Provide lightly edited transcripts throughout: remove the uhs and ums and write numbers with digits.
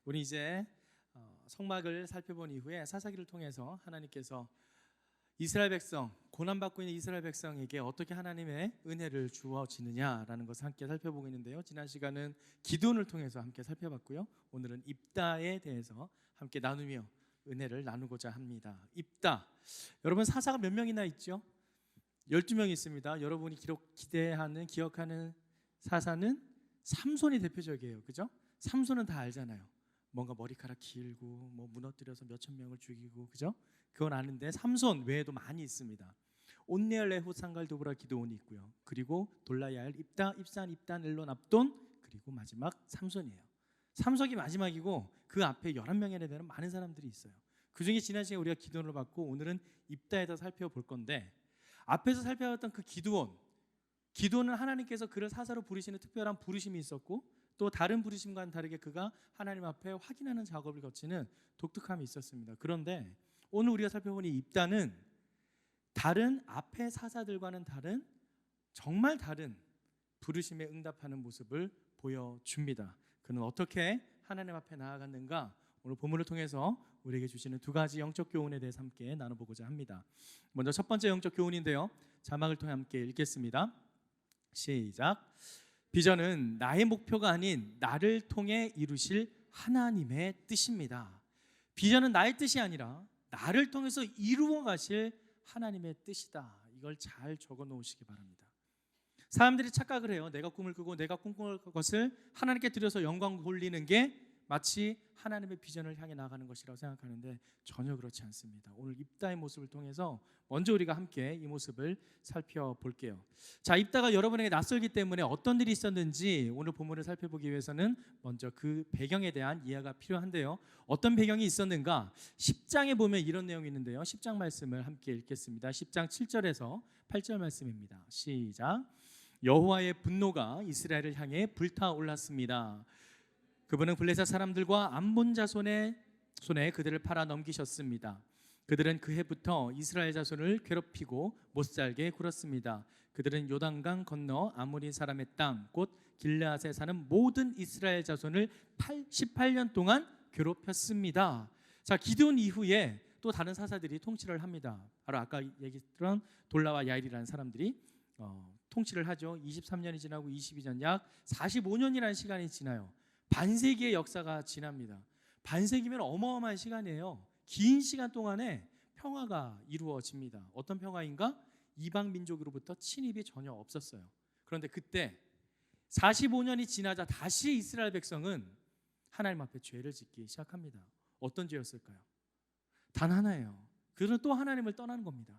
우리 이제 성막을 살펴본 이후에 사사기를 통해서 하나님께서 이스라엘 백성, 고난받고 있는 이스라엘 백성에게 어떻게 하나님의 은혜를 주어지느냐라는 것을 함께 살펴보고 있는데요. 지난 시간은 기드온을 통해서 함께 살펴봤고요. 오늘은 입다에 대해서 함께 나누며 은혜를 나누고자 합니다. 입다, 여러분 사사가 몇 명이나 있죠? 12명이 있습니다. 여러분이 기억하는 사사는 삼손이 대표적이에요. 그죠? 삼손은 다 알잖아요. 뭔가 머리카락 길고 뭐 무너뜨려서 몇천 명을 죽이고, 그죠? 그건 아는데 삼손 외에도 많이 있습니다. 온네엘, 에훗, 상갈, 도브라, 기드온이 있고요. 그리고 돌라야엘, 입다, 입산, 입단, 엘론, 압돈, 그리고 마지막 삼손이에요. 삼손이 마지막이고 그 앞에 11명에 되는 많은 사람들이 있어요. 그 중에 지난 시간에 우리가 기드온을 봤고 오늘은 입다에서 살펴볼 건데, 앞에서 살펴봤던 그 기드온은 하나님께서 그를 사사로 부르시는 특별한 부르심이 있었고, 또 다른 부르심과는 다르게 그가 하나님 앞에 확인하는 작업을 거치는 독특함이 있었습니다. 그런데 오늘 우리가 살펴보니 입다는 다른 앞의 사사들과는 다른, 정말 다른 부르심에 응답하는 모습을 보여줍니다. 그는 어떻게 하나님 앞에 나아갔는가, 오늘 본문을 통해서 우리에게 주시는 두 가지 영적 교훈에 대해서 함께 나눠보고자 합니다. 먼저 첫 번째 영적 교훈인데요, 자막을 통해 함께 읽겠습니다. 시작. 비전은 나의 목표가 아닌 나를 통해 이루실 하나님의 뜻입니다. 비전은 나의 뜻이 아니라 나를 통해서 이루어 가실 하나님의 뜻이다. 이걸 잘 적어 놓으시기 바랍니다. 사람들이 착각을 해요. 내가 꿈을 꾸고 내가 꿈꿀 것을 하나님께 드려서 영광 돌리는 게 마치 하나님의 비전을 향해 나가는 것이라고 생각하는데 전혀 그렇지 않습니다. 오늘 입다의 모습을 통해서 먼저 우리가 함께 이 모습을 살펴볼게요. 자, 입다가 여러분에게 낯설기 때문에 어떤 일이 있었는지 오늘 본문을 살펴보기 위해서는 먼저 그 배경에 대한 이해가 필요한데요. 어떤 배경이 있었는가? 10장에 보면 이런 내용이 있는데요. 10장 말씀을 함께 읽겠습니다. 10장 7절에서 8절 말씀입니다. 시작. 여호와의 분노가 이스라엘을 향해 불타올랐습니다. 그분은 블레셋 사람들과 암몬 자손의 손에 그들을 팔아 넘기셨습니다. 그들은 그 해부터 이스라엘 자손을 괴롭히고 못살게 굴었습니다. 그들은 요단강 건너 아모리 사람의 땅, 곧 길르앗에 사는 모든 이스라엘 자손을 18년 동안 괴롭혔습니다. 자, 기드온 이후에 또 다른 사사들이 통치를 합니다. 바로 아까 얘기했던 돌라와 야일이라는 사람들이 통치를 하죠. 23년이 지나고 22년, 약 45년이라는 시간이 지나요. 반세기의 역사가 지납니다. 반세기면 어마어마한 시간이에요. 긴 시간 동안에 평화가 이루어집니다. 어떤 평화인가? 이방 민족으로부터 침입이 전혀 없었어요. 그런데 그때 45년이 지나자 다시 이스라엘 백성은 하나님 앞에 죄를 짓기 시작합니다. 어떤 죄였을까요? 단 하나예요. 그들은 또 하나님을 떠나는 겁니다.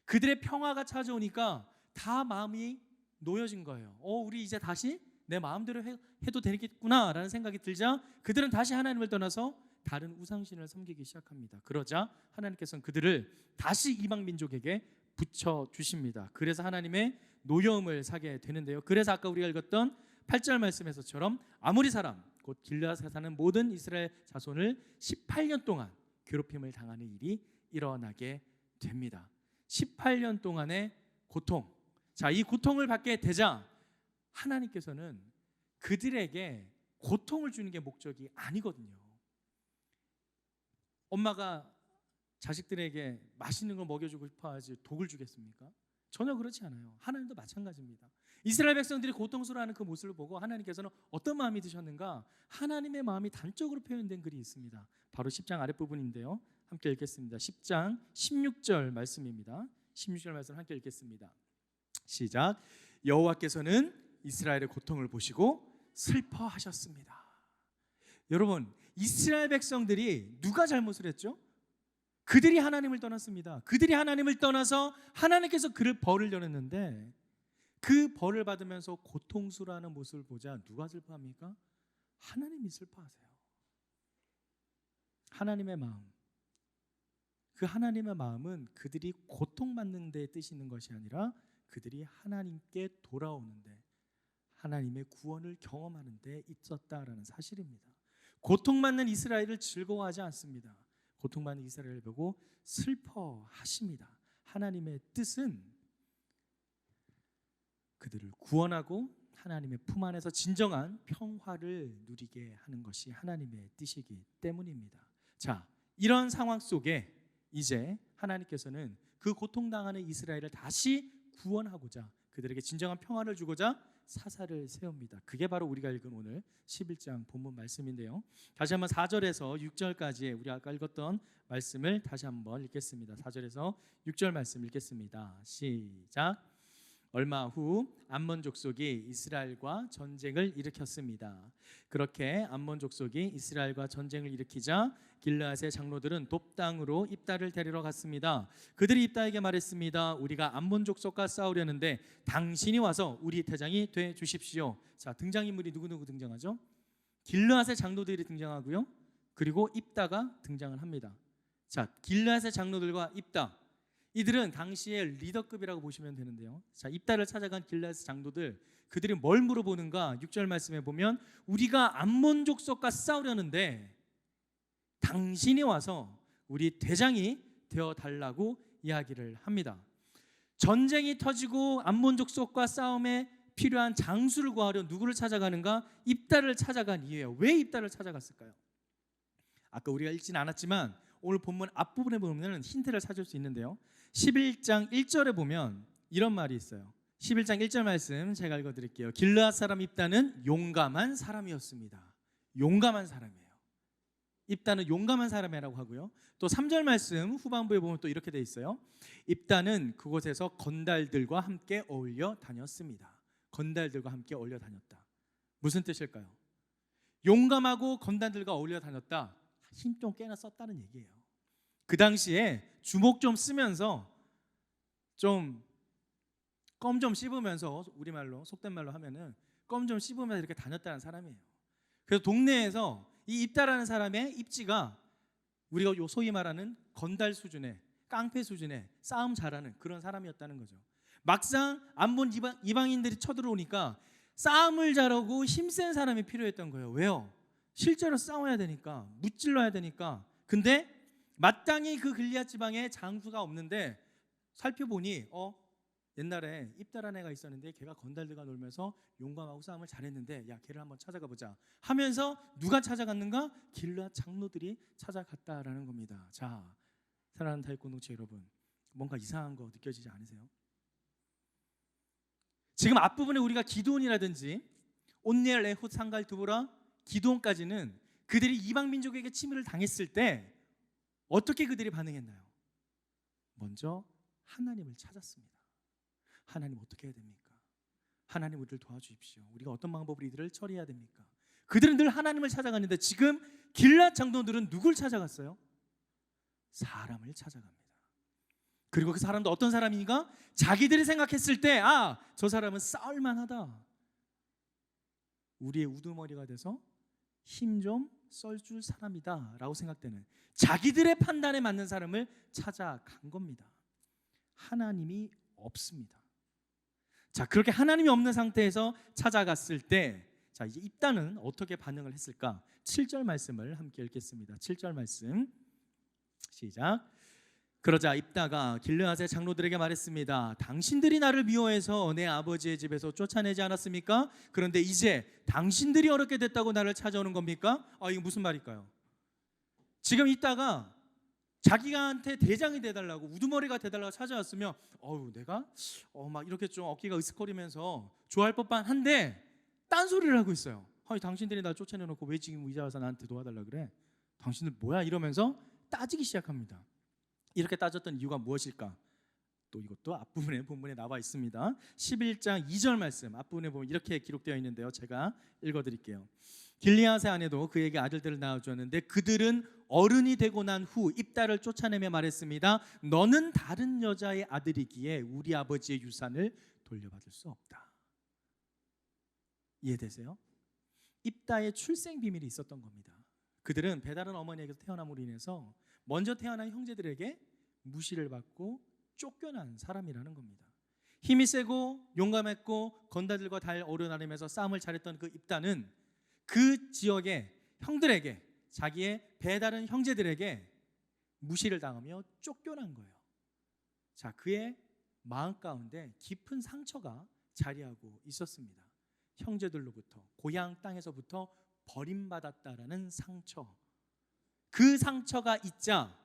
그들의 평화가 찾아오니까 다 마음이 놓여진 거예요. 우리 이제 다시 내 마음대로 해도 되겠구나 라는 생각이 들자 그들은 다시 하나님을 떠나서 다른 우상신을 섬기기 시작합니다. 그러자 하나님께서는 그들을 다시 이방 민족에게 붙여주십니다. 그래서 하나님의 노여움을 사게 되는데요. 그래서 아까 우리가 읽었던 8절 말씀에서처럼 아모리 사람, 곧 길르앗에 사는 모든 이스라엘 자손을 18년 동안 괴롭힘을 당하는 일이 일어나게 됩니다. 18년 동안의 고통. 자, 이 고통을 받게 되자 하나님께서는 그들에게 고통을 주는 게 목적이 아니거든요. 엄마가 자식들에게 맛있는 걸 먹여주고 싶어 하지 독을 주겠습니까? 전혀 그렇지 않아요. 하나님도 마찬가지입니다. 이스라엘 백성들이 고통스러워하는 그 모습을 보고 하나님께서는 어떤 마음이 드셨는가? 하나님의 마음이 단적으로 표현된 글이 있습니다. 바로 10장 아랫부분인데요. 함께 읽겠습니다. 10장 16절 말씀입니다. 16절 말씀 함께 읽겠습니다. 시작. 여호와께서는 이스라엘의 고통을 보시고 슬퍼하셨습니다. 여러분, 이스라엘 백성들이 누가 잘못을 했죠? 그들이 하나님을 떠났습니다. 그들이 하나님을 떠나서 하나님께서 그를 벌을 내렸는데 그 벌을 받으면서 고통스러워하는 모습을 보자 누가 슬퍼합니까? 하나님이 슬퍼하세요. 하나님의 마음, 그 하나님의 마음은 그들이 고통받는 데 뜻이 있는 것이 아니라 그들이 하나님께 돌아오는데, 하나님의 구원을 경험하는 데 있었다라는 사실입니다. 고통받는 이스라엘을 즐거워하지 않습니다. 고통받는 이스라엘을 보고 슬퍼하십니다. 하나님의 뜻은 그들을 구원하고 하나님의 품 안에서 진정한 평화를 누리게 하는 것이 하나님의 뜻이기 때문입니다. 자, 이런 상황 속에 이제 하나님께서는 그 고통당하는 이스라엘을 다시 구원하고자 그들에게 진정한 평화를 주고자 사사를 세웁니다. 그게 바로 우리가 읽은 오늘 11장 본문 말씀인데요. 다시 한번 4절에서 6절까지 우리가 아까 읽었던 말씀을 다시 한번 읽겠습니다. 4절에서 6절 말씀 읽겠습니다. 시작. 얼마 후 암몬 족속이 이스라엘과 전쟁을 일으켰습니다. 그렇게 암몬 족속이 이스라엘과 전쟁을 일으키자 길르앗의 장로들은 돕당으로 입다를 데리러 갔습니다. 그들이 입다에게 말했습니다. 우리가 암몬 족속과 싸우려는데 당신이 와서 우리 대장이 돼 주십시오. 자, 등장인물이 누구누구 등장하죠? 길르앗의 장로들이 등장하고요. 그리고 입다가 등장을 합니다. 자, 길르앗의 장로들과 입다, 이들은 당시의 리더급이라고 보시면 되는데요. 자, 입다를 찾아간 길르앗 장로들, 그들이 뭘 물어보는가? 6절 말씀에 보면 우리가 암몬 족속과 싸우려는데 당신이 와서 우리 대장이 되어 달라고 이야기를 합니다. 전쟁이 터지고 암몬 족속과 싸움에 필요한 장수를 구하려 누구를 찾아가는가? 입다를 찾아간 이유예요. 왜 입다를 찾아갔을까요? 아까 우리가 읽지는 않았지만 오늘 본문 앞부분에 보면 힌트를 찾을 수 있는데요. 11장 1절에 보면 이런 말이 있어요. 11장 1절 말씀 제가 읽어드릴게요. 길르앗 사람 입다는 용감한 사람이었습니다. 용감한 사람이에요. 입다는 용감한 사람이라고 하고요. 또 3절 말씀 후반부에 보면 또 이렇게 돼 있어요. 입다는 그곳에서 건달들과 함께 어울려 다녔습니다. 건달들과 함께 어울려 다녔다. 무슨 뜻일까요? 용감하고 건달들과 어울려 다녔다. 힘 좀 꽤나 썼다는 얘기예요. 그 당시에 주먹 좀 쓰면서 좀 껌 좀 씹으면서, 우리말로 속된 말로 하면은 껌 좀 씹으면서 이렇게 다녔다는 사람이에요. 그래서 동네에서 이 입다라는 사람의 입지가 우리가 소위 말하는 건달 수준의, 깡패 수준의 싸움 잘하는 그런 사람이었다는 거죠. 막상 암몬 이방인들이 쳐들어오니까 싸움을 잘하고 힘센 사람이 필요했던 거예요. 왜요? 실제로 싸워야 되니까, 무찔러야 되니까. 근데 마땅히 그 길르앗 지방에 장수가 없는데 살펴보니 옛날에 입다라는 애가 있었는데 걔가 건달들과 놀면서 용감하고 싸움을 잘했는데 야, 걔를 한번 찾아가 보자 하면서 누가 찾아갔는가? 길르앗 장로들이 찾아갔다라는 겁니다. 자, 사랑하는 다윗 공동체 여러분, 뭔가 이상한 거 느껴지지 않으세요? 지금 앞부분에 우리가 기드온이라든지 온니엘, 에훗, 상갈, 드보라, 기드온까지는 그들이 이방 민족에게 침입을 당했을 때 어떻게 그들이 반응했나요? 먼저 하나님을 찾았습니다. 하나님 어떻게 해야 됩니까? 하나님 우리를 도와주십시오. 우리가 어떤 방법으로 이들을 처리해야 됩니까? 그들은 늘 하나님을 찾아갔는데 지금 길르앗 장로들은 누굴 찾아갔어요? 사람을 찾아갑니다. 그리고 그 사람도 어떤 사람인가? 자기들이 생각했을 때 저 사람은 싸울만하다, 우리의 우두머리가 돼서 힘 좀 썰줄 사람이다 라고 생각되는, 자기들의 판단에 맞는 사람을 찾아간 겁니다. 하나님이 없습니다. 자, 그렇게 하나님이 없는 상태에서 찾아갔을 때, 자, 이제 입다는 어떻게 반응을 했을까? 7절 말씀을 함께 읽겠습니다. 7절 말씀 시작. 그러자 입다가 길르앗의 장로들에게 말했습니다. 당신들이 나를 미워해서 내 아버지의 집에서 쫓아내지 않았습니까? 그런데 이제 당신들이 어렵게 됐다고 나를 찾아오는 겁니까? 이거 무슨 말일까요? 지금 입다가 자기한테 대장이 돼달라고, 우두머리가 돼달라고 찾아왔으면 내가 막 이렇게 좀 어깨가 으스거리면서 좋아할 법한 한데 딴소리를 하고 있어요. 당신들이 나 쫓아내놓고 왜 지금 이제 와서 나한테 도와달라 그래? 당신들 뭐야? 이러면서 따지기 시작합니다. 이렇게 따졌던 이유가 무엇일까? 또 이것도 앞부분에 본문에 나와 있습니다. 11장 2절 말씀 앞부분에 보면 이렇게 기록되어 있는데요. 제가 읽어드릴게요. 길르앗의 아내도 그에게 아들들을 낳아주었는데 그들은 어른이 되고 난 후 입다를 쫓아내며 말했습니다. 너는 다른 여자의 아들이기에 우리 아버지의 유산을 돌려받을 수 없다. 이해되세요? 입다의 출생 비밀이 있었던 겁니다. 그들은 배다른 어머니에게서 태어남으로 인해서 먼저 태어난 형제들에게 무시를 받고 쫓겨난 사람이라는 겁니다. 힘이 세고 용감했고 건달들과 잘 어울려다니면서 싸움을 잘했던 그 입다는 그 지역의 형들에게, 자기의 배다른 형제들에게 무시를 당하며 쫓겨난 거예요. 자, 그의 마음 가운데 깊은 상처가 자리하고 있었습니다. 형제들로부터, 고향 땅에서부터 버림받았다라는 상처, 그 상처가 있자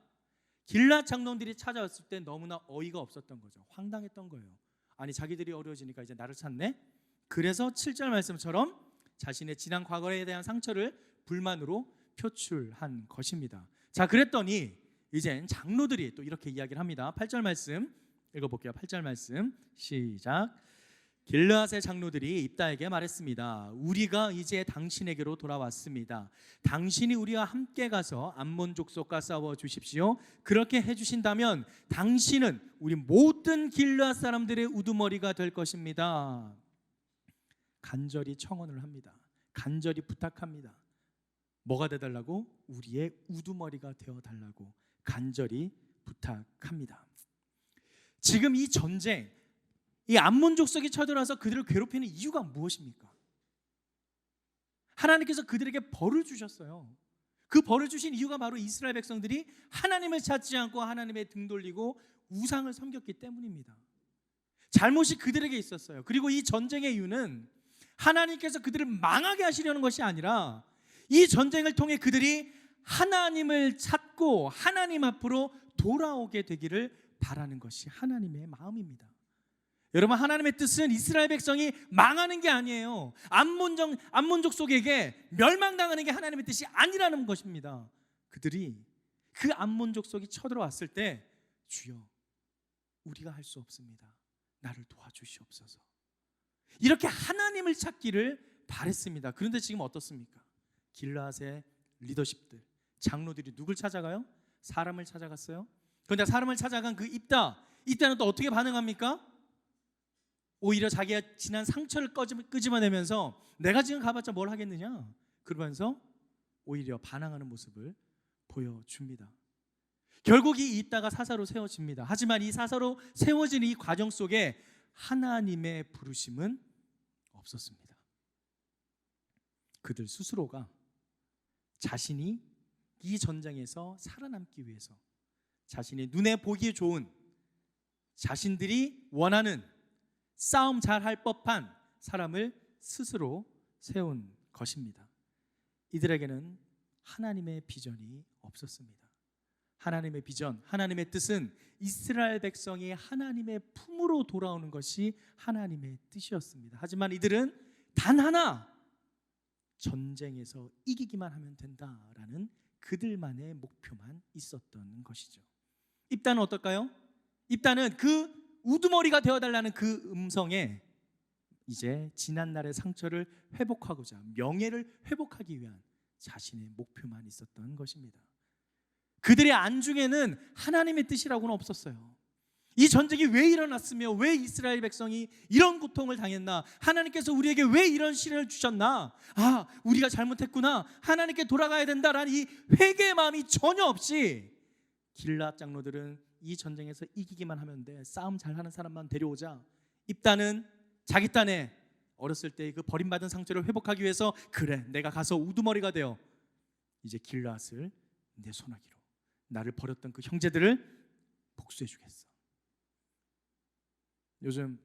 길앗 장로들이 찾아왔을 때 너무나 어이가 없었던 거죠. 황당했던 거예요. 아니, 자기들이 어려워지니까 이제 나를 찾네? 그래서 7절 말씀처럼 자신의 지난 과거에 대한 상처를 불만으로 표출한 것입니다. 자, 그랬더니 이젠 장로들이 또 이렇게 이야기를 합니다. 8절 말씀 읽어볼게요. 8절 말씀 시작. 길르앗의 장로들이 입다에게 말했습니다. 우리가 이제 당신에게로 돌아왔습니다. 당신이 우리와 함께 가서 암몬 족속과 싸워 주십시오. 그렇게 해주신다면 당신은 우리 모든 길르앗 사람들의 우두머리가 될 것입니다. 간절히 청원을 합니다. 간절히 부탁합니다. 뭐가 되달라고? 우리의 우두머리가 되어달라고 간절히 부탁합니다. 지금 이 전쟁, 이 암몬 족속이 쳐들어와서 그들을 괴롭히는 이유가 무엇입니까? 하나님께서 그들에게 벌을 주셨어요. 그 벌을 주신 이유가 바로 이스라엘 백성들이 하나님을 찾지 않고 하나님의 등 돌리고 우상을 섬겼기 때문입니다. 잘못이 그들에게 있었어요. 그리고 이 전쟁의 이유는 하나님께서 그들을 망하게 하시려는 것이 아니라 이 전쟁을 통해 그들이 하나님을 찾고 하나님 앞으로 돌아오게 되기를 바라는 것이 하나님의 마음입니다. 여러분, 하나님의 뜻은 이스라엘 백성이 망하는 게 아니에요. 암몬 족속에게 멸망당하는 게 하나님의 뜻이 아니라는 것입니다. 그들이 그 암몬 족속이 쳐들어왔을 때 주여, 우리가 할 수 없습니다. 나를 도와주시옵소서. 이렇게 하나님을 찾기를 바랬습니다. 그런데 지금 어떻습니까? 길르앗의 리더십들, 장로들이 누굴 찾아가요? 사람을 찾아갔어요. 그런데 사람을 찾아간 그 입다는 또 어떻게 반응합니까? 오히려 자기가 지난 상처를 끄집어내면서 내가 지금 가봤자 뭘 하겠느냐, 그러면서 오히려 반항하는 모습을 보여줍니다. 결국 이 입다가 사사로 세워집니다. 하지만 이 사사로 세워지는 이 과정 속에 하나님의 부르심은 없었습니다. 그들 스스로가 자신이 이 전쟁에서 살아남기 위해서 자신의 눈에 보기 좋은, 자신들이 원하는, 싸움 잘할 법한 사람을 스스로 세운 것입니다. 이들에게는 하나님의 비전이 없었습니다. 하나님의 비전, 하나님의 뜻은 이스라엘 백성이 하나님의 품으로 돌아오는 것이 하나님의 뜻이었습니다. 하지만 이들은 단 하나, 전쟁에서 이기기만 하면 된다라는 그들만의 목표만 있었던 것이죠. 입다는 어떨까요? 입다는 그 우두머리가 되어달라는 그 음성에 이제 지난날의 상처를 회복하고자, 명예를 회복하기 위한 자신의 목표만 있었던 것입니다. 그들의 안중에는 하나님의 뜻이라고는 없었어요. 이 전쟁이 왜 일어났으며 왜 이스라엘 백성이 이런 고통을 당했나, 하나님께서 우리에게 왜 이런 시련을 주셨나, 우리가 잘못했구나, 하나님께 돌아가야 된다라는 이 회개의 마음이 전혀 없이 길르앗 장로들은 이 전쟁에서 이기기만 하면 돼, 싸움 잘하는 사람만 데려오자. 입다는 자기 딴에 어렸을 때 그 버림받은 상처를 회복하기 위해서, 그래, 내가 가서 우두머리가 되어 이제 길르앗을 내 손아귀로, 나를 버렸던 그 형제들을 복수해 주겠어. 요즘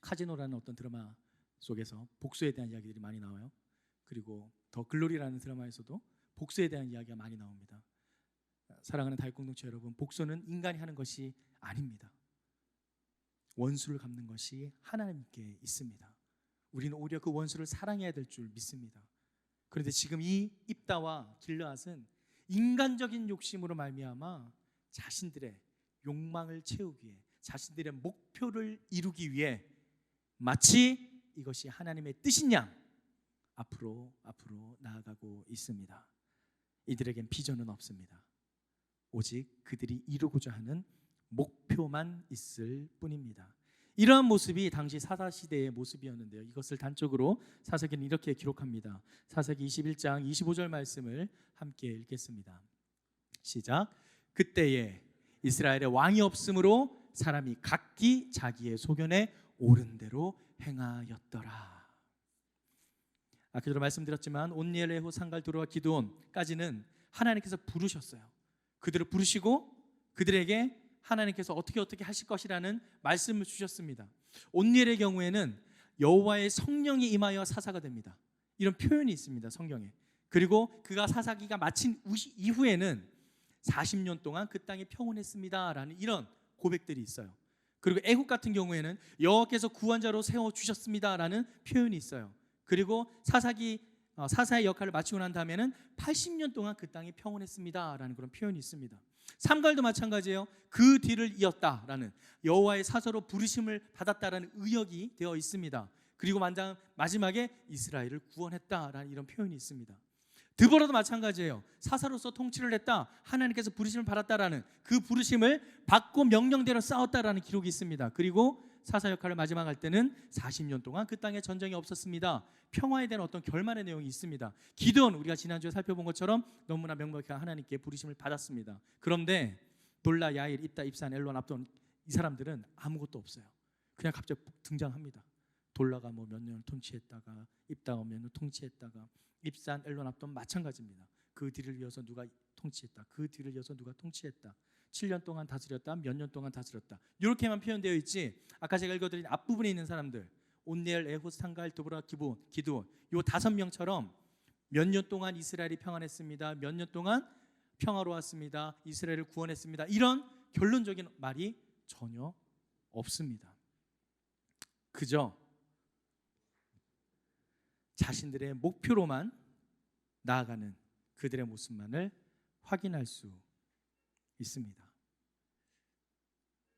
카지노라는 어떤 드라마 속에서 복수에 대한 이야기들이 많이 나와요. 그리고 더 글로리라는 드라마에서도 복수에 대한 이야기가 많이 나옵니다. 사랑하는 다윗 공동체 여러분, 복수는 인간이 하는 것이 아닙니다. 원수를 갚는 것이 하나님께 있습니다. 우리는 오히려 그 원수를 사랑해야 될 줄 믿습니다. 그런데 지금 이 입다와 길르앗은 인간적인 욕심으로 말미암아 자신들의 욕망을 채우기 위해, 자신들의 목표를 이루기 위해 마치 이것이 하나님의 뜻인 양 앞으로 나아가고 있습니다. 이들에겐 비전은 없습니다. 오직 그들이 이루고자 하는 목표만 있을 뿐입니다. 이러한 모습이 당시 사사시대의 모습이었는데요, 이것을 단적으로 사사기는 이렇게 기록합니다. 사사기 21장 25절 말씀을 함께 읽겠습니다. 시작. 그때에 이스라엘에 왕이 없으므로 사람이 각기 자기의 소견에 옳은 대로 행하였더라. 아까 전에 말씀드렸지만 온니엘레후, 상갈두루와 기드온까지는 하나님께서 부르셨어요. 그들을 부르시고 그들에게 하나님께서 어떻게 하실 것이라는 말씀을 주셨습니다. 온니엘의 경우에는 여호와의 성령이 임하여 사사가 됩니다. 이런 표현이 있습니다, 성경에. 그리고 그가 사사기가 마친 이후에는 40년 동안 그 땅이 평온했습니다라는 이런 고백들이 있어요. 그리고 애굽 같은 경우에는 여호와께서 구원자로 세워주셨습니다라는 표현이 있어요. 그리고 사사의 역할을 마치고 난 다음에는 80년 동안 그 땅이 평온했습니다라는 그런 표현이 있습니다. 삼갈도 마찬가지예요. 그 뒤를 이었다라는, 여호와의 사서로 부르심을 받았다라는 의역이 되어 있습니다. 그리고 마지막에 이스라엘을 구원했다라는 이런 표현이 있습니다. 드보라도 마찬가지예요. 사사로서 통치를 했다, 하나님께서 부르심을 받았다라는, 그 부르심을 받고 명령대로 싸웠다라는 기록이 있습니다. 그리고 사사 역할을 마지막 할 때는 40년 동안 그 땅에 전쟁이 없었습니다. 평화에 대한 어떤 결말의 내용이 있습니다. 기드온, 우리가 지난주에 살펴본 것처럼 너무나 명백하게 하나님께 부르심을 받았습니다. 그런데 돌라, 야일, 입다, 입산, 엘론, 압돈, 이 사람들은 아무것도 없어요. 그냥 갑자기 등장합니다. 돌라가 뭐 몇 년을 통치했다가, 입다가 몇 년을 통치했다가, 입산, 엘론, 압돈 마찬가지입니다. 그 뒤를 이어서 누가 통치했다, 그 뒤를 이어서 누가 통치했다, 7년 동안 다스렸다, 몇 년 동안 다스렸다, 이렇게만 표현되어 있지, 아까 제가 읽어드린 앞부분에 있는 사람들, 온니엘, 에훗, 상갈, 드보라, 기드온, 이 5명처럼 몇 년 동안 이스라엘이 평안했습니다, 몇 년 동안 평화로웠습니다, 이스라엘을 구원했습니다, 이런 결론적인 말이 전혀 없습니다. 그저 자신들의 목표로만 나아가는 그들의 모습만을 확인할 수 있습니다.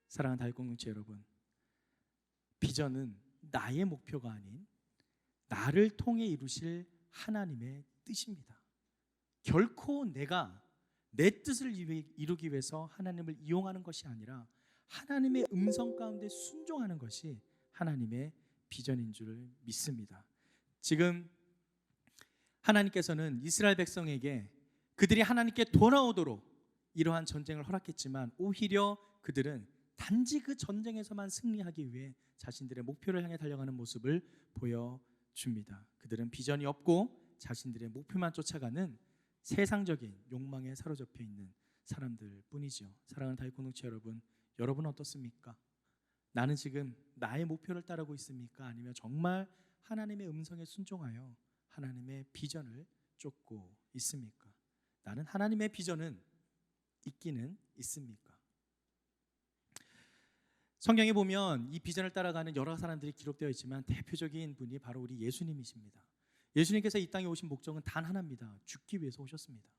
사랑하는 다윗 공동체 여러분, 비전은 나의 목표가 아닌 나를 통해 이루실 하나님의 뜻입니다. 결코 내가 내 뜻을 이루기 위해서 하나님을 이용하는 것이 아니라 하나님의 음성 가운데 순종하는 것이 하나님의 비전인 줄 믿습니다. 지금 하나님께서는 이스라엘 백성에게 그들이 하나님께 돌아오도록 이러한 전쟁을 허락했지만, 오히려 그들은 단지 그 전쟁에서만 승리하기 위해 자신들의 목표를 향해 달려가는 모습을 보여줍니다. 그들은 비전이 없고 자신들의 목표만 쫓아가는 세상적인 욕망에 사로잡혀 있는 사람들 뿐이죠. 사랑하는 다윗 공동체 여러분, 여러분은 어떻습니까? 나는 지금 나의 목표를 따르고 있습니까? 아니면 정말 하나님의 음성에 순종하여 하나님의 비전을 쫓고 있습니까? 나는 하나님의 비전은 있기는 있습니까? 성경에 보면 이 비전을 따라가는 여러 사람들이 기록되어 있지만 대표적인 분이 바로 우리 예수님이십니다. 예수님께서 이 땅에 오신 목적은 단 하나입니다. 죽기 위해서 오셨습니다.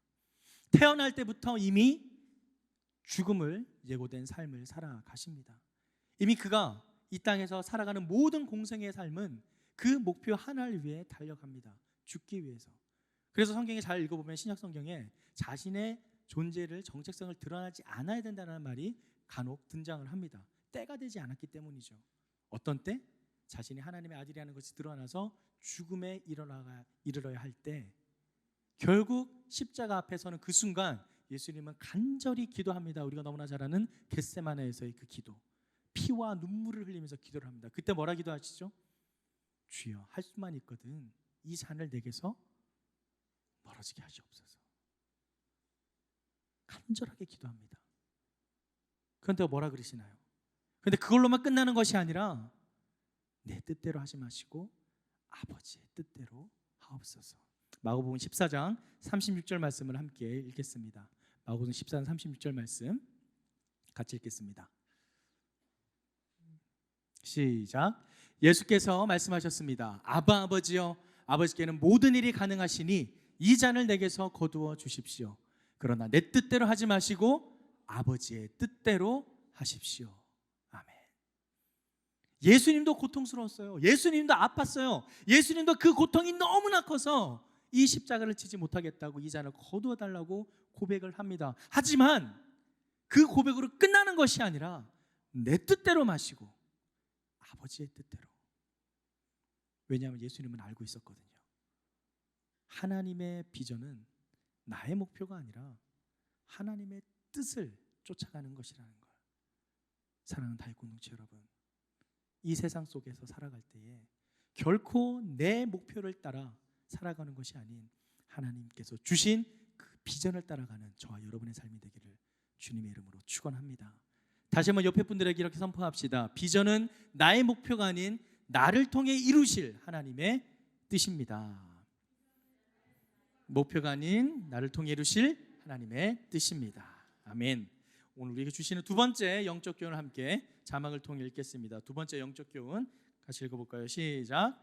태어날 때부터 이미 죽음을 예고된 삶을 살아가십니다. 이미 그가 이 땅에서 살아가는 모든 공생의 삶은 그 목표 하나를 위해 달려갑니다. 죽기 위해서. 그래서 성경에 잘 읽어보면 신약 성경에 자신의 존재를, 정체성을 드러나지 않아야 된다는 말이 간혹 등장을 합니다. 때가 되지 않았기 때문이죠. 어떤 때? 자신이 하나님의 아들이라는 것이 드러나서 죽음에 이르러야 할 때, 결국 십자가 앞에 서는 그 순간 예수님은 간절히 기도합니다. 우리가 너무나 잘 아는 겟세마네에서의 그 기도, 피와 눈물을 흘리면서 기도를 합니다. 그때 뭐라 기도하시죠? 주여, 할 수만 있거든 이 잔을 내게서 멀어지게 하시옵소서. 간절하게 기도합니다. 그런데 뭐라 그러시나요? 그런데 그걸로만 끝나는 것이 아니라 내 뜻대로 하지 마시고 아버지의 뜻대로 하옵소서. 마가복음 14장 36절 말씀을 함께 읽겠습니다. 마가복음 14장 36절 말씀 같이 읽겠습니다. 시작. 예수께서 말씀하셨습니다. 아바, 아버지여, 아버지께는 모든 일이 가능하시니 이 잔을 내게서 거두어 주십시오. 그러나 내 뜻대로 하지 마시고 아버지의 뜻대로 하십시오. 아멘. 예수님도 고통스러웠어요. 예수님도 아팠어요. 예수님도 그 고통이 너무나 커서 이 십자가를 지지 못하겠다고 이 잔을 거두어 달라고 고백을 합니다. 하지만 그 고백으로 끝나는 것이 아니라 내 뜻대로 마시고 아버지의 뜻대로. 왜냐하면 예수님은 알고 있었거든요. 하나님의 비전은 나의 목표가 아니라 하나님의 뜻을 쫓아가는 것이라는 걸. 사랑하는 다윗 공동체 여러분, 이 세상 속에서 살아갈 때에 결코 내 목표를 따라 살아가는 것이 아닌 하나님께서 주신 그 비전을 따라가는 저와 여러분의 삶이 되기를 주님의 이름으로 축원합니다. 다시 한번 옆에 분들에게 이렇게 선포합시다. 비전은 나의 목표가 아닌 나를 통해 이루실 하나님의 뜻입니다. 목표가 아닌 나를 통해 이루실 하나님의 뜻입니다. 아멘. 오늘 우리에게 주시는 두 번째 영적 교훈을 함께 자막을 통해 읽겠습니다. 두 번째 영적 교훈 같이 읽어볼까요? 시작.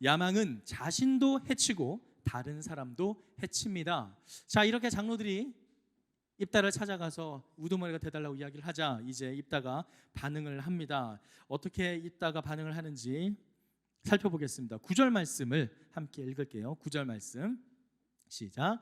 야망은 자신도 해치고 다른 사람도 해칩니다. 자, 이렇게 장로들이 입다를 찾아가서 우두머리가 되달라고 이야기를 하자 이제 입다가 반응을 합니다. 어떻게 입다가 반응을 하는지 살펴보겠습니다. 9절 말씀을 함께 읽을게요. 9절 말씀 시작.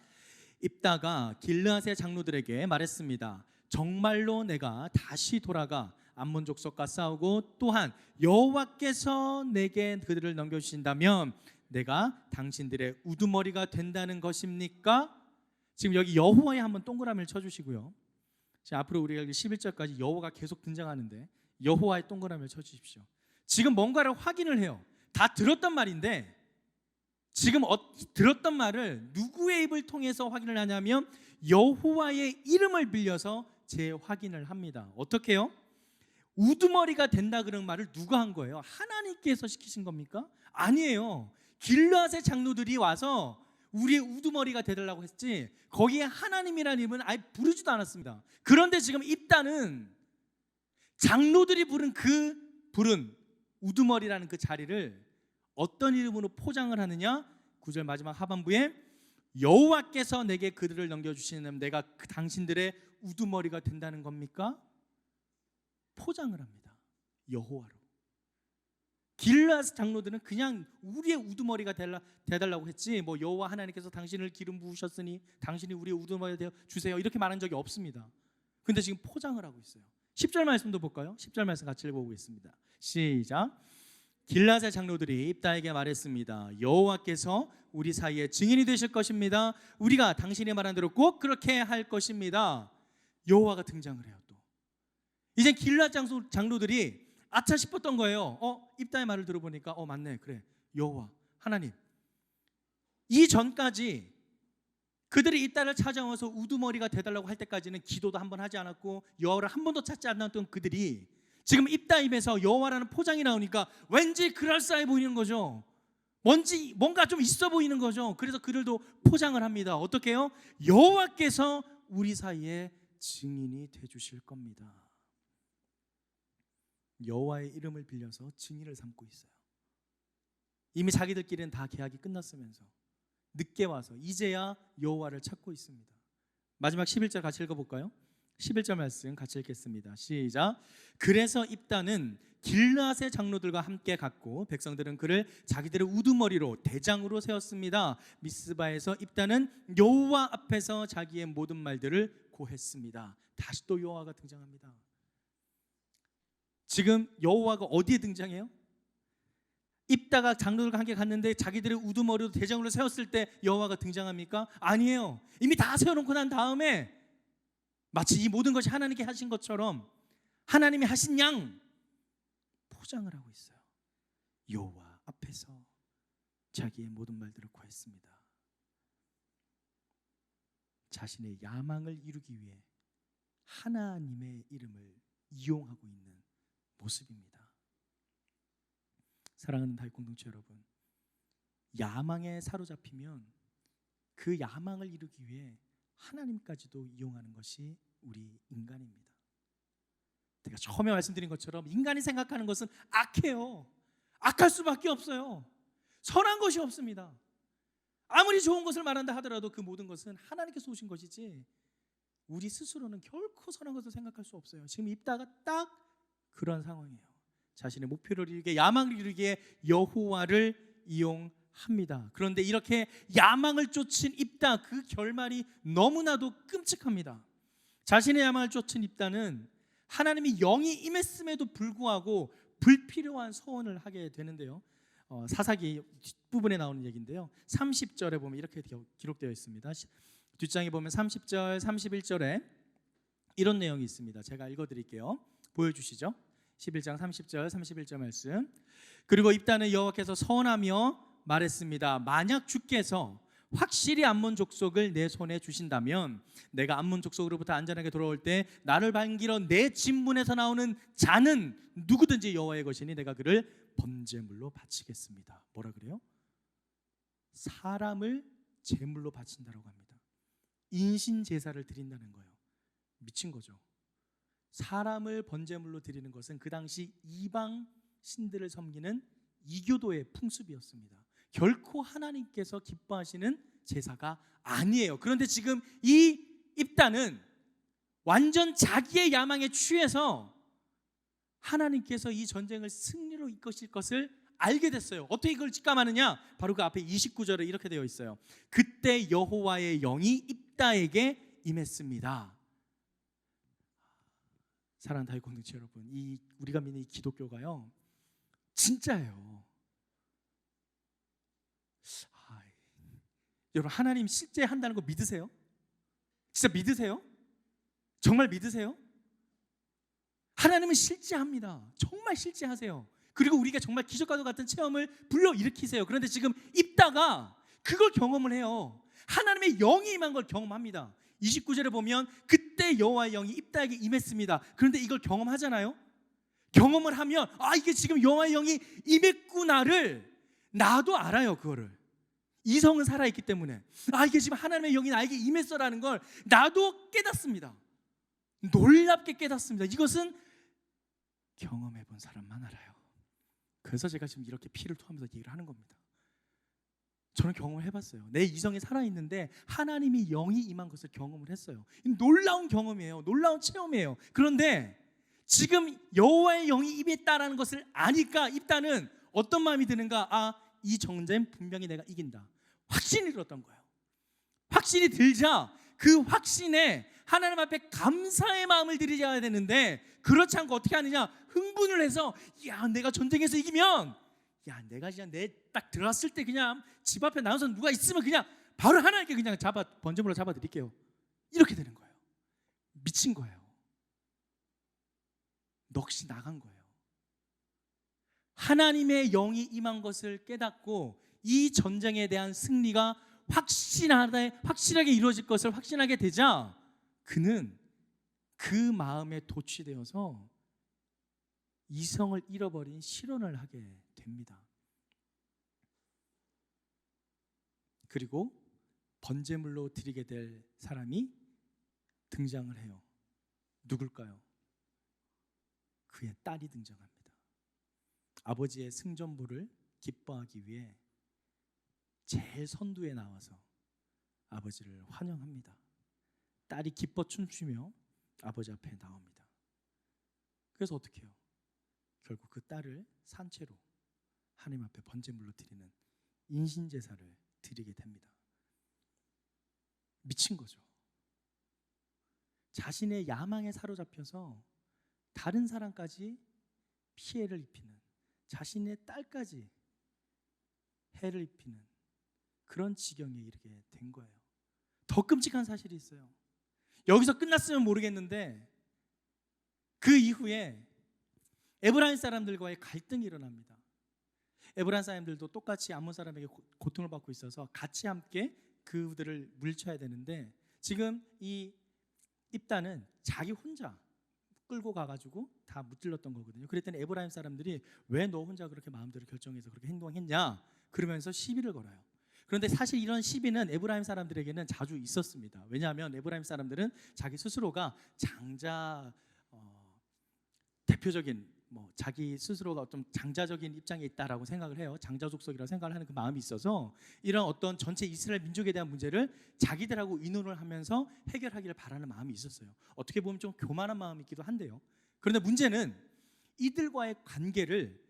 입다가 길르앗의 장로들에게 말했습니다. 정말로 내가 다시 돌아가 암몬 족속과 싸우고 또한 여호와께서 내게 그들을 넘겨주신다면 내가 당신들의 우두머리가 된다는 것입니까? 지금 여기 여호와에 한번 동그라미를 쳐주시고요. 자, 앞으로 우리가 11절까지 여호와가 계속 등장하는데 여호와의 동그라미를 쳐주십시오. 지금 뭔가를 확인을 해요. 다 들었단 말인데 지금 들었던 말을 누구의 입을 통해서 확인을 하냐면 여호와의 이름을 빌려서 재확인을 합니다. 어떻게 해요? 우두머리가 된다 그런 말을 누가 한 거예요? 하나님께서 시키신 겁니까? 아니에요. 길르앗의 장로들이 와서 우리의 우두머리가 되달라고 했지 거기에 하나님이라는 이름은 아예 부르지도 않았습니다. 그런데 지금 입다는 장로들이 부른 우두머리라는 그 자리를 어떤 이름으로 포장을 하느냐? 9절 마지막 하반부에 여호와께서 내게 그들을 넘겨주시는 내가 당신들의 우두머리가 된다는 겁니까? 포장을 합니다. 여호와로. 길르앗 장로들은 그냥 우리의 우두머리가 되달라고 했지 뭐 여호와 하나님께서 당신을 기름 부으셨으니 당신이 우리의 우두머리가 되어 주세요 이렇게 말한 적이 없습니다. 근데 지금 포장을 하고 있어요. 10절 말씀도 볼까요? 10절 말씀 같이 읽어보겠습니다. 시작. 길르앗의 장로들이 입다에게 말했습니다. 여호와께서 우리 사이에 증인이 되실 것입니다. 우리가 당신이 말한 대로 꼭 그렇게 할 것입니다. 여호와가 등장을 해요. 또 이제 길르앗 장로들이 아차 싶었던 거예요. 입다의 말을 들어보니까 맞네, 그래, 여호와 하나님. 이 전까지 그들이 입다를 찾아와서 우두머리가 되달라고 할 때까지는 기도도 한 번 하지 않았고 여호와를 한 번도 찾지 않았던 그들이 지금 입다 입에서 여호와라는 포장이 나오니까 왠지 그럴싸해 보이는 거죠. 뭔가 좀 있어 보이는 거죠. 그래서 그들도 포장을 합니다. 어떻게 해요? 여호와께서 우리 사이에 증인이 되주실 겁니다. 여호와의 이름을 빌려서 증인을 삼고 있어요. 이미 자기들끼리는 다 계약이 끝났으면서 늦게 와서 이제야 여호와를 찾고 있습니다. 마지막 11절 같이 읽어볼까요? 11절 말씀 같이 읽겠습니다. 시작. 그래서 입다는 길르앗의 장로들과 함께 갔고 백성들은 그를 자기들의 우두머리로 대장으로 세웠습니다. 미스바에서 입다는 여호와 앞에서 자기의 모든 말들을 고했습니다. 다시 또 여호와가 등장합니다. 지금 여호와가 어디에 등장해요? 입다가 장로들과 함께 갔는데 자기들의 우두머리로 대장으로 세웠을 때 여호와가 등장합니까? 아니에요. 이미 다 세워놓고 난 다음에 마치 이 모든 것이 하나님께 하신 것처럼 하나님이 하신 양 포장을 하고 있어요. 여호와 앞에서 자기의 모든 말들을 고했습니다. 자신의 야망을 이루기 위해 하나님의 이름을 이용하고 있는 모습입니다. 사랑하는 다윗 공동체 여러분, 야망에 사로잡히면 그 야망을 이루기 위해 하나님까지도 이용하는 것이 우리 인간입니다. 제가 처음에 말씀드린 것처럼 인간이 생각하는 것은 악해요. 악할 수밖에 없어요. 선한 것이 없습니다. 아무리 좋은 것을 말한다 하더라도 그 모든 것은 하나님께서 오신 것이지 우리 스스로는 결코 선한 것을 생각할 수 없어요. 지금 입다가 딱 그런 상황이에요. 자신의 목표를 이루기에 야망을 이루기에 여호와를 이용합니다. 그런데 이렇게 야망을 쫓은 입다 그 결말이 너무나도 끔찍합니다. 자신의 야망을 쫓은 입다는 하나님이 영이 임했음에도 불구하고 불필요한 소원을 하게 되는데요. 사사기 뒷부분에 나오는 얘기인데요. 30절에 보면 이렇게 기록되어 있습니다. 뒷장에 보면 30절, 31절에 이런 내용이 있습니다. 제가 읽어드릴게요. 보여주시죠. 11장 30절, 31절 말씀. 그리고 입다는 여호와께서 서원하며 말했습니다. 만약 주께서 확실히 암몬 족속을 내 손에 주신다면 내가 암몬 족속으로부터 안전하게 돌아올 때 나를 반기러 내 진문에서 나오는 자는 누구든지 여호와의 것이니 내가 그를 번제물로 바치겠습니다. 뭐라 그래요? 사람을 제물로 바친다라고 합니다. 인신 제사를 드린다는 거예요. 미친 거죠. 사람을 번제물로 드리는 것은 그 당시 이방 신들을 섬기는 이교도의 풍습이었습니다. 결코 하나님께서 기뻐하시는 제사가 아니에요. 그런데 지금 이 입단은 완전 자기의 야망에 취해서 하나님께서 이 전쟁을 승리로 이끄실 것을 알게 됐어요. 어떻게 이걸 직감하느냐? 바로 그 앞에 29절에 이렇게 되어 있어요. 그때 여호와의 영이 입다에게 임했습니다. 사랑하는 다윗 공동체 여러분, 이 우리가 믿는 이 기독교가요 진짜예요. 여러분, 하나님 실제 한다는 거 믿으세요? 진짜 믿으세요? 정말 믿으세요? 하나님은 실제합니다. 정말 실제하세요. 그리고 우리가 정말 기적과도 같은 체험을 불러일으키세요. 그런데 지금 입다가 그걸 경험을 해요. 하나님의 영이 임한 걸 경험합니다. 29절에 보면 그때 여호와의 영이 입다에게 임했습니다. 그런데 이걸 경험하잖아요. 경험을 하면 이게 지금 여호와의 영이 임했구나를 나도 알아요. 그거를 이성은 살아있기 때문에 이게 지금 하나님의 영이 나에게 임했어라는 걸 나도 깨닫습니다. 놀랍게 깨닫습니다. 이것은 경험해 본 사람만 알아요. 그래서 제가 지금 이렇게 피를 토하면서 얘기를 하는 겁니다. 저는 경험을 해봤어요. 내 이성이 살아있는데 하나님이 영이 임한 것을 경험을 했어요. 놀라운 경험이에요. 놀라운 체험이에요. 그런데 지금 여호와의 영이 임했다라는 것을 아니까 입다는 어떤 마음이 드는가? 이 전쟁 분명히 내가 이긴다. 확신이 들었던 거예요. 확신이 들자 그 확신에 하나님 앞에 감사의 마음을 드리셔야 되는데 그렇지 않고 어떻게 하느냐? 흥분을 해서 내가 전쟁에서 이기면 내가 그냥 딱 들어왔을 때 그냥 집 앞에 나와서 누가 있으면 그냥 바로 하나님께 그냥 번제물로 잡아 드릴게요. 이렇게 되는 거예요. 미친 거예요. 넋이 나간 거예요. 하나님의 영이 임한 것을 깨닫고 이 전쟁에 대한 승리가 확실하게 이루어질 것을 확신하게 되자 그는 그 마음에 도취되어서 이성을 잃어버린 실언을 하게 됩니다. 그리고 번제물로 드리게 될 사람이 등장을 해요. 누굴까요? 그의 딸이 등장합니다. 아버지의 승전보를 기뻐하기 위해 제일 선두에 나와서 아버지를 환영합니다. 딸이 기뻐 춤추며 아버지 앞에 나옵니다. 그래서 어떻게 해요? 결국 그 딸을 산채로 하나님 앞에 번제물로 드리는 인신제사를 드리게 됩니다. 미친 거죠. 자신의 야망에 사로잡혀서 다른 사람까지 피해를 입히는, 자신의 딸까지 해를 입히는 그런 지경에 이르게 된 거예요. 더 끔찍한 사실이 있어요. 여기서 끝났으면 모르겠는데 그 이후에 에브라임 사람들과의 갈등이 일어납니다. 에브라임 사람들도 똑같이 암몬 사람에게 고통을 받고 있어서 같이 함께 그들을 물리쳐야 되는데 지금 이 입다는 자기 혼자 끌고 가가지고 다 무찔렀던 거거든요. 그랬더니 에브라임 사람들이 왜 너 혼자 그렇게 마음대로 결정해서 그렇게 행동했냐 그러면서 시비를 걸어요. 그런데 사실 이런 시비는 에브라임 사람들에게는 자주 있었습니다. 왜냐하면 에브라임 사람들은 자기 스스로가 장자 대표적인 자기 스스로가 어떤 장자적인 입장에 있다라고 생각을 해요. 장자 족속이라고 생각을 하는 그 마음이 있어서 이런 어떤 전체 이스라엘 민족에 대한 문제를 자기들하고 의논을 하면서 해결하기를 바라는 마음이 있었어요. 어떻게 보면 좀 교만한 마음이기도 한데요. 그런데 문제는 이들과의 관계를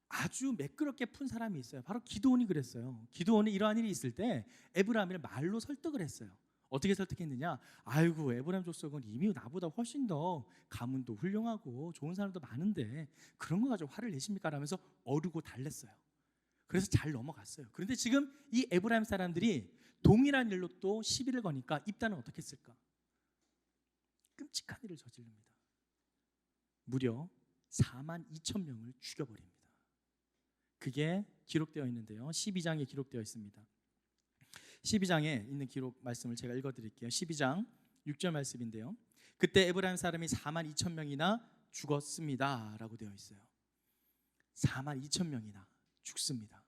아주 매끄럽게 푼 사람이 있어요. 바로 기드온이 그랬어요. 기드온이 이러한 일이 있을 때 에브라임을 말로 설득을 했어요. 어떻게 설득했느냐? 아이고 에브라임 족속은 이미 나보다 훨씬 더 가문도 훌륭하고 좋은 사람도 많은데 그런 거 가지고 화를 내십니까? 라면서 어르고 달랬어요. 그래서 잘 넘어갔어요. 그런데 지금 이 에브라임 사람들이 동일한 일로 또 시비를 거니까 입다는 어떻게 했을까? 끔찍한 일을 저지릅니다. 무려 42,000명을 죽여버립니다. 그게 기록되어 있는데요. 12장에 기록되어 있습니다. 12장에 있는 기록 말씀을 제가 읽어드릴게요. 12장 6절 말씀인데요. 그때 에브라임 사람이 42,000명이나 죽었습니다 라고 되어 있어요. 4만 2천 명이나 죽습니다.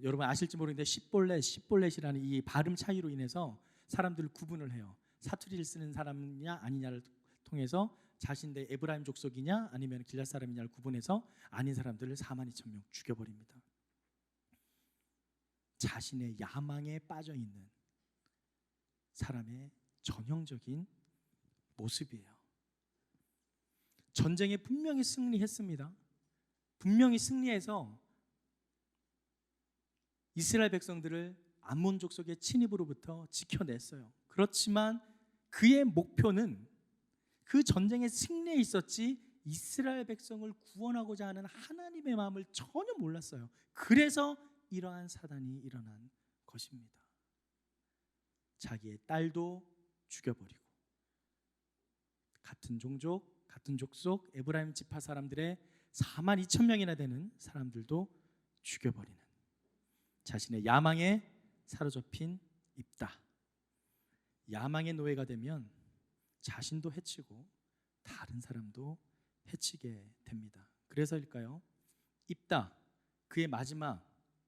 여러분 아실지 모르겠는데 십볼렛이라는 이 발음 차이로 인해서 사람들을 구분을 해요. 사투리를 쓰는 사람이냐 아니냐를 통해서 자신의 에브라임 족속이냐 아니면 길앗 사람이냐를 구분해서 아닌 사람들을 4만 2천 명 죽여버립니다. 자신의 야망에 빠져 있는 사람의 전형적인 모습이에요. 전쟁에 분명히 승리했습니다. 분명히 승리해서 이스라엘 백성들을 암몬 족속의 침입으로부터 지켜냈어요. 그렇지만 그의 목표는 그 전쟁의 승리에 있었지 이스라엘 백성을 구원하고자 하는 하나님의 마음을 전혀 몰랐어요. 그래서 이러한 사단이 일어난 것입니다. 자기의 딸도 죽여버리고 같은 종족, 같은 족속 에브라임 지파 사람들의 4만 2천 명이나 되는 사람들도 죽여버리는 자신의 야망에 사로잡힌 입다. 야망의 노예가 되면 자신도 해치고 다른 사람도 해치게 됩니다. 그래서일까요? 입다, 그의 마지막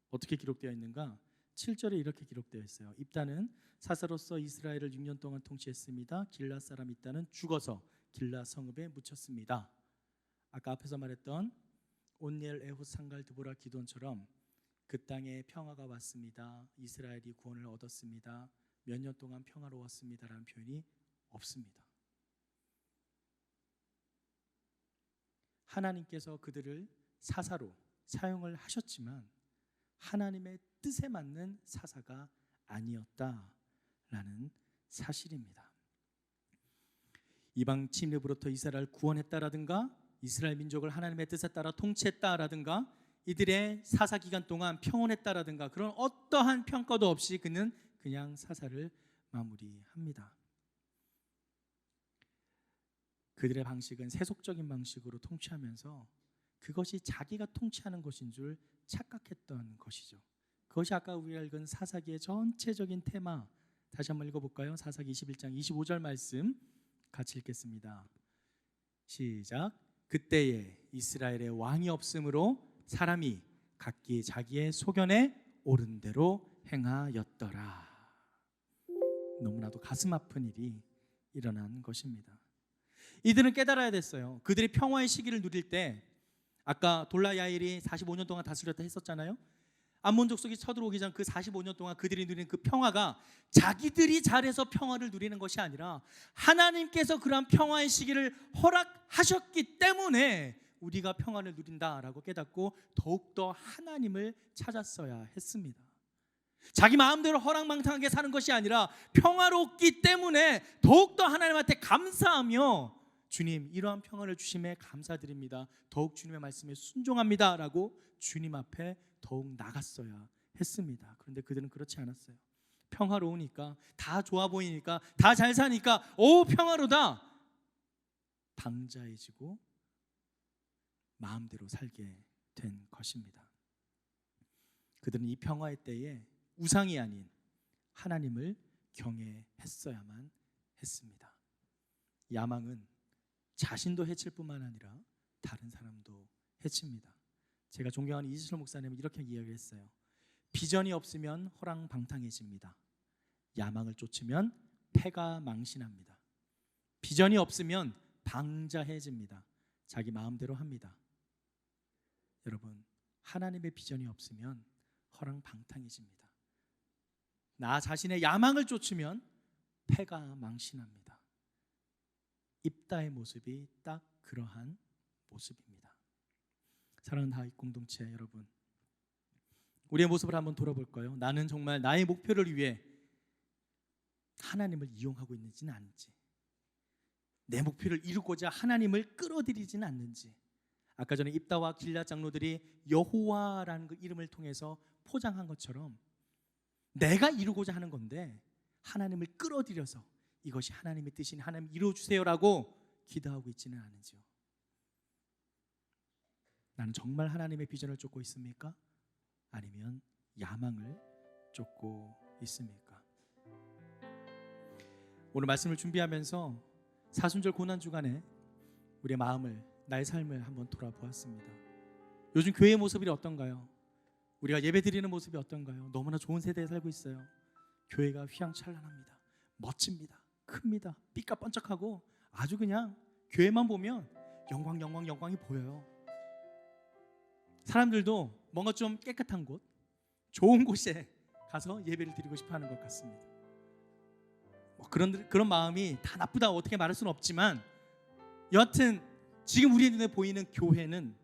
어떻게 기록되어 있는가? 7절에 이렇게 기록되어 있어요. 입다는 사사로서 이스라엘을 6년 동안 통치했습니다. 길앗 사람 입다는 죽어서 길앗 성읍에 묻혔습니다. 아까 앞에서 말했던 온니엘, 에훗, 상갈, 드보라, 기돈처럼 그 땅에 평화가 왔습니다. 이스라엘이 구원을 얻었습니다. 몇 년 동안 평화로웠습니다라는 표현이 없습니다. 하나님께서 그들을 사사로 사용을 하셨지만 하나님의 뜻에 맞는 사사가 아니었다라는 사실입니다. 이방 침입으로부터 이스라엘을 구원했다라든가 이스라엘 민족을 하나님의 뜻에 따라 통치했다라든가 이들의 사사 기간 동안 평온했다라든가 그런 어떠한 평가도 없이 그는 그냥 사사를 마무리합니다. 그들의 방식은 세속적인 방식으로 통치하면서 그것이 자기가 통치하는 것인 줄 착각했던 것이죠. 그것이 아까 우리가 읽은 사사기의 전체적인 테마. 다시 한번 읽어볼까요? 사사기 21장 25절 말씀 같이 읽겠습니다. 시작. 그때에 이스라엘의 왕이 없으므로 사람이 각기 자기의 소견에 옳은 대로 행하였더라. 너무나도 가슴 아픈 일이 일어난 것입니다. 이들은 깨달아야 됐어요. 그들이 평화의 시기를 누릴 때 아까 돌라 야일이 45년 동안 다스렸다 했었잖아요. 암몬 족속이 쳐들어오기 전 그 45년 동안 그들이 누린 그 평화가 자기들이 잘해서 평화를 누리는 것이 아니라 하나님께서 그러한 평화의 시기를 허락하셨기 때문에 우리가 평화를 누린다라고 깨닫고 더욱더 하나님을 찾았어야 했습니다. 자기 마음대로 허랑방탕하게 사는 것이 아니라 평화롭기 때문에 더욱더 하나님한테 감사하며 주님 이러한 평화를 주심에 감사드립니다. 더욱 주님의 말씀에 순종합니다 라고 주님 앞에 더욱 나갔어야 했습니다. 그런데 그들은 그렇지 않았어요. 평화로우니까 다 좋아 보이니까 다 잘 사니까 오 평화로다 방자해지고 마음대로 살게 된 것입니다. 그들은 이 평화의 때에 우상이 아닌 하나님을 경외했어야만 했습니다. 야망은 자신도 해칠 뿐만 아니라 다른 사람도 해칩니다. 제가 존경하는 이지철 목사님은 이렇게 이야기했어요. 비전이 없으면 호랑방탕해집니다. 야망을 쫓으면 패가 망신합니다. 비전이 없으면 방자해집니다. 자기 마음대로 합니다. 여러분, 하나님의 비전이 없으면 허랑방탕해집니다. 나 자신의 야망을 쫓으면 패가 망신합니다. 입다의 모습이 딱 그러한 모습입니다. 사랑하는 다윗 공동체 여러분, 우리의 모습을 한번 돌아볼까요? 나는 정말 나의 목표를 위해 하나님을 이용하고 있는지는 아닌지, 내 목표를 이루고자 하나님을 끌어들이지는 않는지. 아까 전에 입다와 길앗 장로들이 여호와라는 그 이름을 통해서 포장한 것처럼 내가 이루고자 하는 건데 하나님을 끌어들여서 이것이 하나님의 뜻인 하나님 이루어주세요라고 기도하고 있지는 않은지요. 나는 정말 하나님의 비전을 쫓고 있습니까? 아니면 야망을 쫓고 있습니까? 오늘 말씀을 준비하면서 사순절 고난 주간에 우리의 마음을 나의 삶을 한번 돌아보았습니다. 요즘 교회의 모습이 어떤가요? 우리가 예배드리는 모습이 어떤가요? 너무나 좋은 세대에 살고 있어요. 교회가 휘황찬란합니다. 멋집니다. 큽니다. 삐까뻔쩍하고 아주 그냥 교회만 보면 영광이 보여요. 사람들도 뭔가 좀 깨끗한 곳, 좋은 곳에 가서 예배를 드리고 싶어하는 것 같습니다. 그런 마음이 다 나쁘다고 어떻게 말할 수는 없지만, 여하튼 지금 우리 눈에 보이는 교회는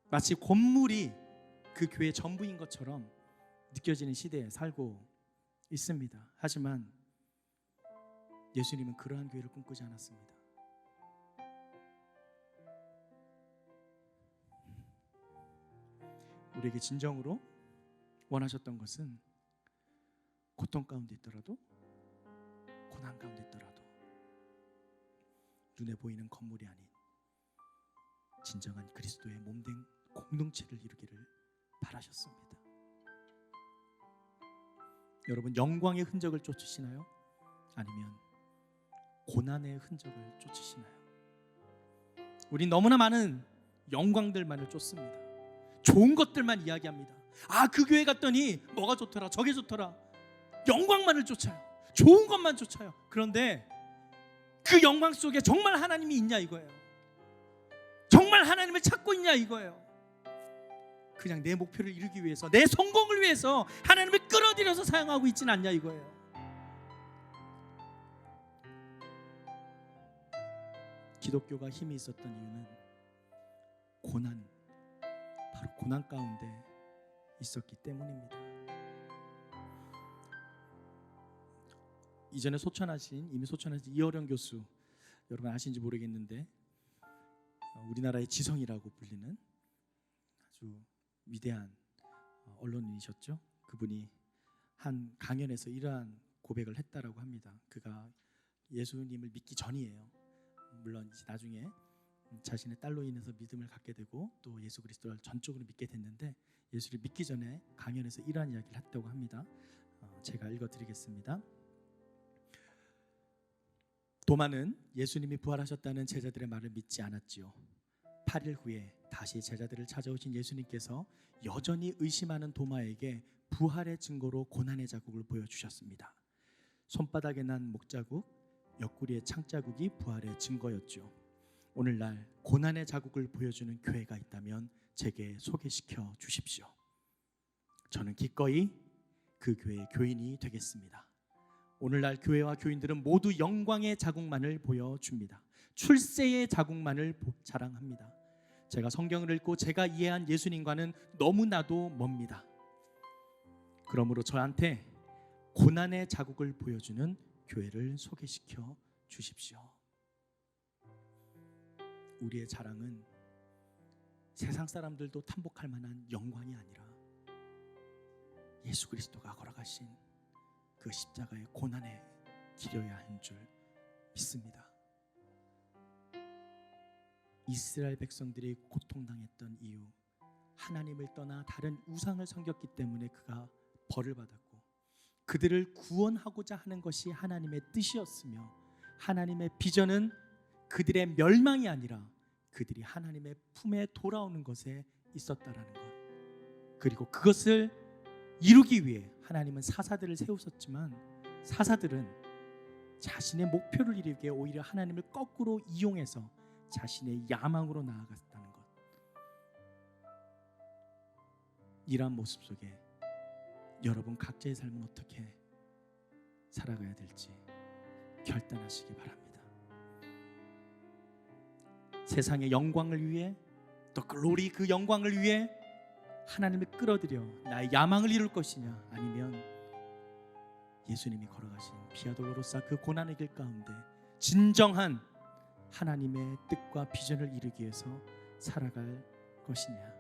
마치 건물이 그 교회 전부인 것처럼 느껴지는 시대에 살고 있습니다. 하지만 예수님은 그러한 교회를 꿈꾸지 않았습니다. 우리에게 진정으로 원하셨던 것은 고통 가운데 있더라도, 고난 가운데 있더라도 눈에 보이는 건물이 아닌 진정한 그리스도의 몸된 공동체를 이루기를 바라셨습니다. 여러분, 영광의 흔적을 쫓으시나요? 아니면 고난의 흔적을 쫓으시나요? 우린 너무나 많은 영광들만을 쫓습니다. 좋은 것들만 이야기합니다. 그 교회 갔더니 뭐가 좋더라, 저게 좋더라. 영광만을 쫓아요. 좋은 것만 쫓아요. 그런데 그 영광 속에 정말 하나님이 있냐 이거예요. 정말 하나님을 찾고 있냐 이거예요. 그냥 내 목표를 이루기 위해서, 내 성공을 위해서 하나님을 끌어들여서 사용하고 있지는 않냐 이거예요. 기독교가 힘이 있었던 이유는 바로 고난 가운데 있었기 때문입니다. 이전에 이미 소천하신 이어령 교수, 여러분 아시는지 모르겠는데 우리나라의 지성이라고 불리는 아주 위대한 언론인이셨죠. 그분이 한 강연에서 이러한 고백을 했다라고 합니다. 그가 예수님을 믿기 전이에요. 물론 이제 나중에 자신의 딸로 인해서 믿음을 갖게 되고 또 예수 그리스도를 전적으로 믿게 됐는데, 예수를 믿기 전에 강연에서 이러한 이야기를 했다고 합니다. 제가 읽어드리겠습니다. 도마는 예수님이 부활하셨다는 제자들의 말을 믿지 않았지요. 8일 후에 다시 제자들을 찾아오신 예수님께서 여전히 의심하는 도마에게 부활의 증거로 고난의 자국을 보여주셨습니다. 손바닥에 난 목자국, 옆구리의 창자국이 부활의 증거였죠. 오늘날 고난의 자국을 보여주는 교회가 있다면 제게 소개시켜 주십시오. 저는 기꺼이 그 교회의 교인이 되겠습니다. 오늘날 교회와 교인들은 모두 영광의 자국만을 보여줍니다. 출세의 자국만을 자랑합니다. 제가 성경을 읽고 제가 이해한 예수님과는 너무나도 멉니다. 그러므로 저한테 고난의 자국을 보여주는 교회를 소개시켜 주십시오. 우리의 자랑은 세상 사람들도 탐복할 만한 영광이 아니라 예수 그리스도가 걸어가신 그 십자가의 고난에 기려야 하는 줄 믿습니다. 이스라엘 백성들이 고통당했던 이유, 하나님을 떠나 다른 우상을 섬겼기 때문에 그가 벌을 받았고, 그들을 구원하고자 하는 것이 하나님의 뜻이었으며, 하나님의 비전은 그들의 멸망이 아니라 그들이 하나님의 품에 돌아오는 것에 있었다라는 것. 그리고 그것을 이루기 위해 하나님은 사사들을 세우셨지만, 사사들은 자신의 목표를 이루기 위해 오히려 하나님을 거꾸로 이용해서 자신의 야망으로 나아갔다는 것. 이러한 모습 속에 여러분 각자의 삶은 어떻게 살아가야 될지 결단하시기 바랍니다. 세상의 영광을 위해, 또 글로리 그 영광을 위해 하나님을 끌어들여 나의 야망을 이룰 것이냐, 아니면 예수님이 걸어가신 비아돌로로사 그 고난의 길 가운데 진정한 하나님의 뜻과 비전을 이루기 위해서 살아갈 것이냐.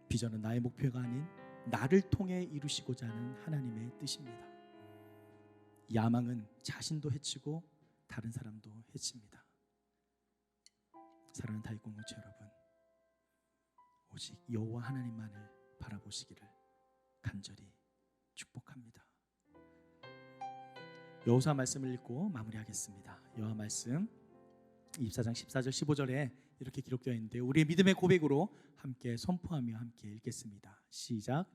비전은 나의 목표가 아닌 나를 통해 이루시고자 하는 하나님의 뜻입니다. 야망은 자신도 해치고 다른 사람도 해칩니다. 사랑하는 다윗 공동체 여러분, 오직 여호와 하나님만을 바라보시기를 간절히 축복합니다. 여호수아 말씀을 읽고 마무리하겠습니다. 여호와 말씀 24장 14절 15절에 이렇게 기록되어 있는데 우리의 믿음의 고백으로 함께 선포하며 함께 읽겠습니다. 시작.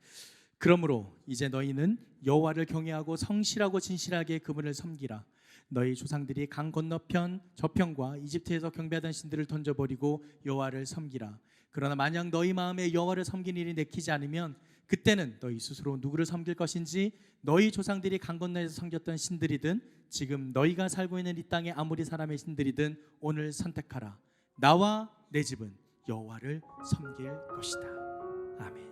그러므로 이제 너희는 여호와를 경외하고 성실하고 진실하게 그분을 섬기라. 너희 조상들이 강 건너편 저편과 이집트에서 경배하던 신들을 던져버리고 여호와를 섬기라. 그러나 만약 너희 마음에 여호와를 섬기는 일이 내키지 않으면 그때는 너희 스스로 누구를 섬길 것인지 너희 조상들이 강 건너에서 섬겼던 신들이든 지금 너희가 살고 있는 이 땅의 아무리 사람의 신들이든 오늘 선택하라. 나와 내 집은 여호와를 섬길 것이다. 아멘.